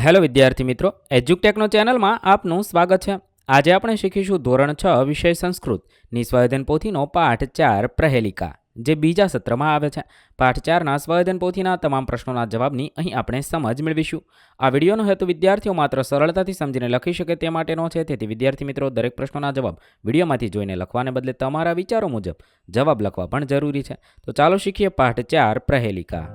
Hello વિદ્યાર્થી મિત્રો, એજ્યુકટેકનો ચેનલમાં આપનું સ્વાગત છે। આજે આપણે શીખીશું ધોરણ 6 વિષય સંસ્કૃતની સ્વાધ્યાયન પોથીનો પાઠ 4 પ્રહેલિકા, જે બીજા સત્રમાં આવે છે। પાઠ 4ના સ્વાધ્યાયન પોથીના તમામ પ્રશ્નોના જવાબની અહીં આપણે સમજ મેળવીશું। આ વિડીયોનો હેતુ વિદ્યાર્થીઓ માત્ર સરળતાથી સમજીને લખી શકે તે માટેનો છે, તેથી વિદ્યાર્થી મિત્રો દરેક પ્રશ્નોના જવાબ વિડીયોમાંથી જોઈને લખવાને બદલે તમારા વિચારો મુજબ જવાબ લખવા પણ જરૂરી છે। તો ચાલો શીખીએ પાઠ 4 પ્રહેલિકા।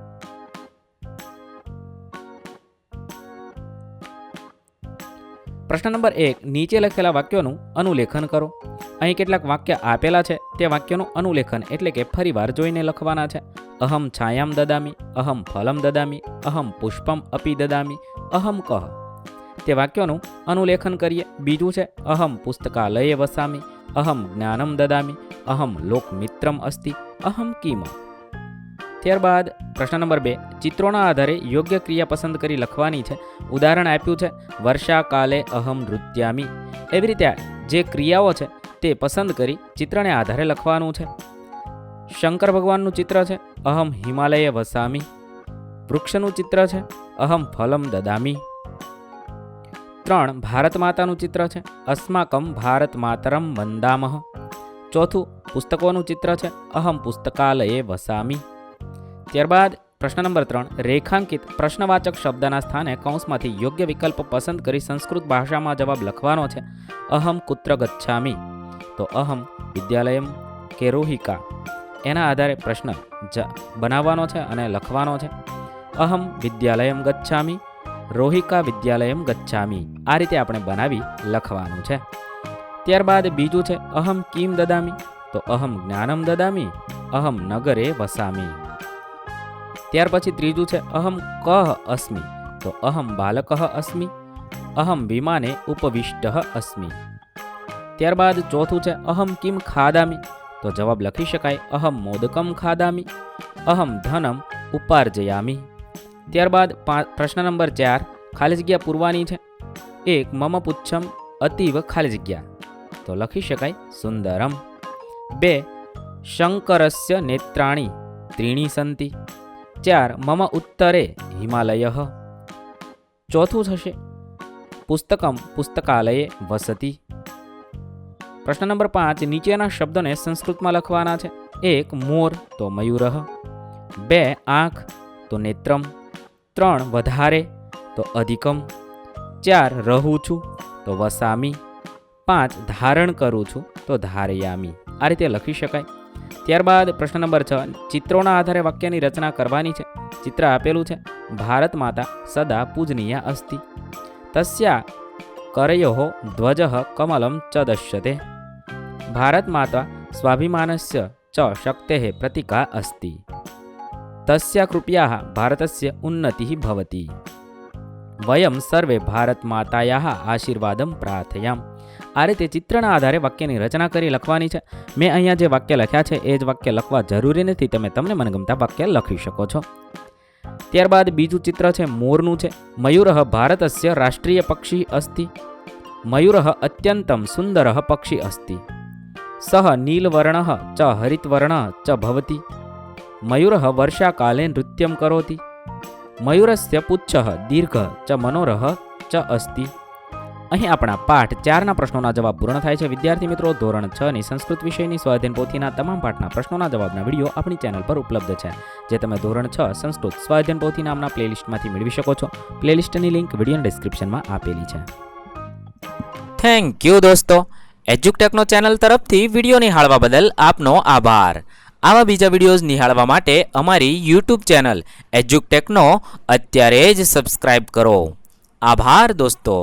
પ્રશ્ન નંબર 1, નીચે લખેલા વાક્યોનું અનુલેખન કરો। અહીં કેટલાક વાક્ય આપેલા છે, તે વાક્યોનું અનુલેખન એટલે કે ફરીવાર જોઈને લખવાના છે। અહમ છાયામ દદામી, અહમ ફલમ દદામી, અહમ પુષ્પમ અપી દદામી, અહમ કહ। તે વાક્યોનું અનુલેખન કરીએ। બીજું છે અહમ પુસ્તકાલયે વસામી, અહમ જ્ઞાનમ દદામી, અહમ લોકમિત્રમ અસ્તિ, અહમ કિમ। ત્યારબાદ પ્રશ્ન નંબર 2, ચિત્રોના આધારે યોગ્ય ક્રિયા પસંદ કરી લખવાની છે। ઉદાહરણ આપ્યું છે વર્ષાકાલે અહમ નૃત્યામી। એવી રીતે જે ક્રિયાઓ છે તે પસંદ કરી ચિત્રને આધારે લખવાનું છે। શંકર ભગવાનનું ચિત્ર છે અહમ હિમાલયે વસામી। વૃક્ષનું ચિત્ર છે અહમ ફલમ દદામી। 3, ભારત માતાનું ચિત્ર છે અસ્માકમ ભારત માતરમ વંદામહ। ચોથું, પુસ્તકોનું ચિત્ર છે અહમ પુસ્તકાલયે વસામી। ત્યારબાદ પ્રશ્ન નંબર 3, રેખાંકિત પ્રશ્નવાચક શબ્દના સ્થાને કૌંસમાંથી યોગ્ય વિકલ્પ પસંદ કરી સંસ્કૃત ભાષામાં જવાબ લખવાનો છે। અહમ કુત્ર ગચ્છામી, તો અહમ વિદ્યાલયમ કે રોહિકા, એના આધારે પ્રશ્ન બનાવવાનો છે અને લખવાનો છે। અહમ વિદ્યાલયમ ગચ્છામી, રોહિકા વિદ્યાલયમ ગચ્છામી, આ રીતે આપણે બનાવી લખવાનું છે। ત્યારબાદ બીજું છે અહમ કિમ દદામી, તો અહમ જ્ઞાનમ દદામી, અહમ નગરે વસામી। ત્યાર પછી ત્રીજું છે અહમ કહ અસ્મિ, તો અહમ બાલકઃ અસ્મિ, અહમ વિમાને ઉપવિષ્ટ અસ્મિ। ત્યારબાદ ચોથું છે અહમ કિમ ખાદામી, તો જવાબ લખી શકાય અહમ મોદકમ ખાદામી, અહમ ધનમ ઉપાર્જયામી। ત્યારબાદ પ્રશ્ન નંબર 4, ખાલી જગ્યા પૂરવાની છે। 1, મમ પુચ્છમ અતીવ ખાલી જગ્યા, તો લખી શકાય સુંદરમ। 2, શંકરસ્ય નેત્રાણી ત્રીણી સંતિ। 4, મમ ઉત્તરે હિમાલયઃ। ચોથું થશે પુસ્તકમ પુસ્તકાલયે વસતિ। પ્રશ્ન નંબર 5, નીચેના શબ્દોને સંસ્કૃતમાં લખવાના છે। 1, મોર, તો મયુરઃ। 2, આંખ, તો નેત્રમ। 3, વધારે, તો અધિકમ। 4, રહું છું, તો વસામી। 5, ધારણ કરું છું, તો ધારયામી। આ રીતે લખી શકાય। ત્યારબાદ પ્રશ્ન નંબર 6, ચિત્રોના આધારે વાક્યની રચના કરવાની છે। ચિત્ર આપેલું છે ભારત માતા સદા પૂજનીયા અસ્તિ, તસ્યા કરયોઃ ધ્વજઃ કમલમ ચ દશ્યતે, ભારત માતા સ્વાભિમાનસ્ય ચ શક્તેઃ પ્રતીકા અસ્તિ, તસ્યા કૃપયાઃ ભારતસ્ય ઉન્નતિઃ ભવતિ, વયમ સર્વે ભારત માતાયાઃ આશીર્વાદમ પ્રાર્થયામ। આ રીતે ચિત્રના આધારે વાક્યની રચના કરી લખવાની છે। મેં અહીંયા જે વાક્ય લખ્યા છે એ જ વાક્ય લખવા જરૂરી નથી, તમે તમને મનગમતા વાક્ય લખી શકો છો। ત્યારબાદ બીજું ચિત્ર છે મોરનું છે। મયુરઃ ભારતસ્ય રાષ્ટ્રીય પક્ષી અસ્તિ, મયુરઃ અત્યંતમ સુંદરઃ પક્ષી અસ્તિ, સહ નીલવર્ણઃ ચ હરિતવર્ણઃ ચ ભવતિ, મયુરઃ વર્ષાકાલે નૃત્યમ કરોતિ, મયુરસ્ય પુચ્છઃ દીર્ઘ ચ મનોરહ ચ અસ્તિ। અહીં આપણા પાઠ 4ના પ્રશ્નોના જવાબ પૂર્ણ થાય છે। વિદ્યાર્થી મિત્રો, ધોરણ 6ની સંસ્કૃત વિષયની સ્વાધ્યાયન પોથીના તમામ પાઠના પ્રશ્નોના જવાબના વિડીયો આપણી ચેનલ પર ઉપલબ્ધ છે, જે તમે ધોરણ 6 સંસ્કૃત સ્વાધ્યાયન પોથી નામના પ્લેલિસ્ટમાંથી મેળવી શકો છો। પ્લેલિસ્ટની લિંક વિડીયોના ડિસ્ક્રિપ્શનમાં આપેલી છે। થેન્ક યુ દોસ્તો, એજ્યુકટેકનો ચેનલ તરફથી વિડીયો નિહાળવા બદલ આપનો આભાર। આવા બીજા વિડીયોઝ નિહાળવા માટે અમારી યુટ્યુબ ચેનલ એજ્યુકટેકનો અત્યારે જ સબસ્ક્રાઇબ કરો। આભાર દોસ્તો।